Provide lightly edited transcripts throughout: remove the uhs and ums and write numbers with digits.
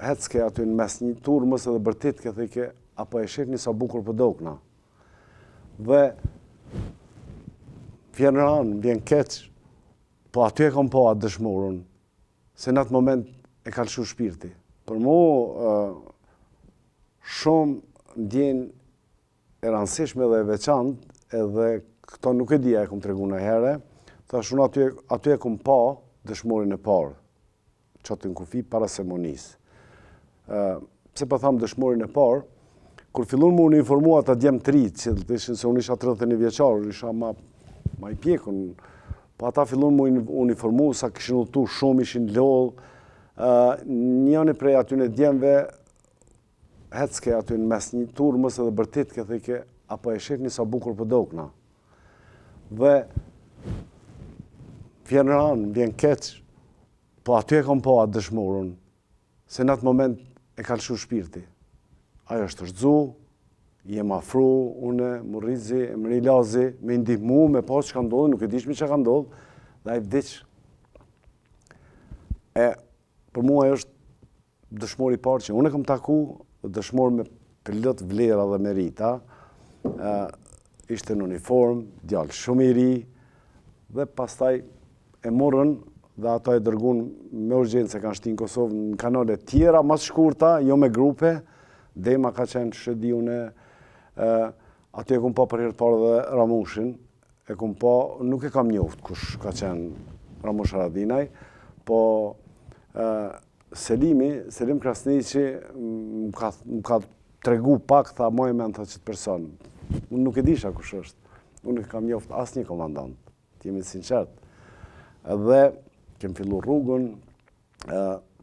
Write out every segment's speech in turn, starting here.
hecke aty në mes një turmës edhe bërtit ke thike, apo e shihni sa bukur po dokna. Dhe vjen ranë, vjen keq, po aty e kam pa atë dëshmorën, se në atë moment e ka lëshu shpirti. Për mu, shumë ndjen e rëndësishme dhe e veçantë, edhe këto nuk e dija e kom tregu në herë, thash unë aty e kom pa dëshmorin e parë, qatë në kufi para semonisë. Pse pa thamë dëshmorin e parë, kur fillun më uniformua ata djemë të ri, që të ishin se unë isha 31 vjeqarë, isha ma i pjekun, po ata fillun më uniformu, sa kishin udhtu shumë, ishin lollë, njëni prej aty në djemëve, hecke aty në mes një turmës edhe bërtit ke thike, apo e shihni sa bukur po dokna. Dhe vjen ranë, vjen keq, po aty e kam pa atë dëshmorën, se në atë moment e ka lëshu shpirti. Ajo është rëdzu, jem afru, une, Murrizi, Emri Lazi, me ndihmu, me pas që ka ndodhë, nuk e dishmi që ka ndodhë, dhe a i vdiq. Për mua është dëshmori parë që unë e kam taku, dëshmor me plot vlera dhe merita, ishte në uniform, djallë shumë i ri, dhe pastaj e morën dhe ata e dërgun me urgjencë e kanë shti në Kosovë në kanale tjera, mas shkurta, jo me grupe, Dema ka qenë shëdiune, aty e kum pa për herë të parë dhe Ramushin, e kum pa, nuk e kam njoft kush ka qenë Ramush Haradinaj, po Selim Krasniqi më ka tregu pak, tha moj me në të qëtë person. Unë nuk e disha kush është, unë nuk kam njoft asë një komandant, të jemi sinqert. Edhe kem fillu rrugën,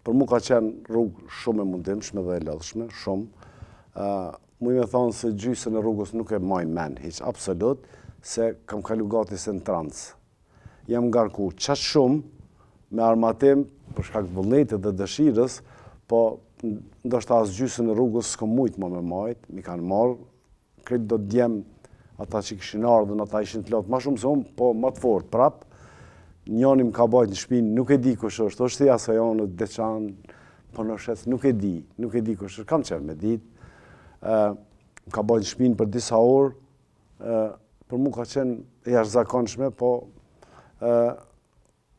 për mu ka qenë rrugë shumë e mundimshme dhe e lodhshme, shumë. Mu i me thonë se gjysën e rrugës nuk e maj men, hiq, absolut, se kam kalu gati se në trans. Jam ngarku qatë shumë me armatim, për shkak të vullnetit dhe dëshirës, po ndoshta as gjysën e rrugës s'kom mujtë më me majtë, mi kanë marrë, kretë do t'djem ata që kishin ardhën, ata ishin të lotë ma shumë se unë, po ma të fort prapë. Njoni më ka bajt në shpinë, nuk e di kush është thja se jonë, Deçan, po në shes, nuk e di kush është, kam qenë me ditë. Më ka bajt në shpinë për disa orë, për mu ka qenë e jashtëzakonshme, po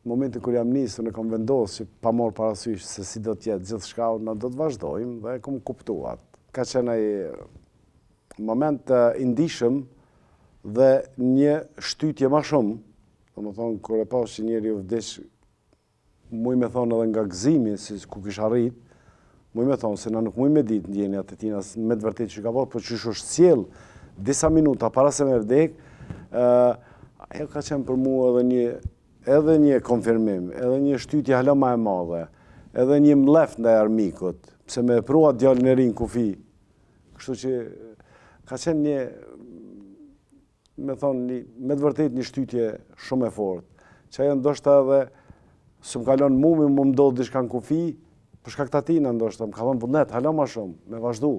momentin kër jam nisë, në kam vendosë që pa morë parasysh se si do t'jetë gjithë shka, në do të vazhdojmë dhe kom kuptuat. Ka qenë ai moment i ndishëm dhe një shtytje ma shumë, dhe më thonë, kër e pas që njeri u vdiq, muj me thonë edhe nga gëzimi, si ku kish arrit, muj me thonë, se na nuk muj me ditë ndjeni atë tina, me të vërtet që ka pas, po që është sjellë disa minuta para se me vdek, ajo ka qenë për mu edhe një konfirmim, edhe një shtytje hala ma e madhe, edhe një mlef ndaj armikut, pse me prua djallën e rinë kufi. Kështu që ka qenë një, me thonë, me të vërtet një shtytje shumë e fort, që ajo ndoshta edhe së më kalon mu më ndodhë dishka në kufi, për shkak të atina ndoshta, më ka thonë vullnet, hala ma shumë, me vazhdu.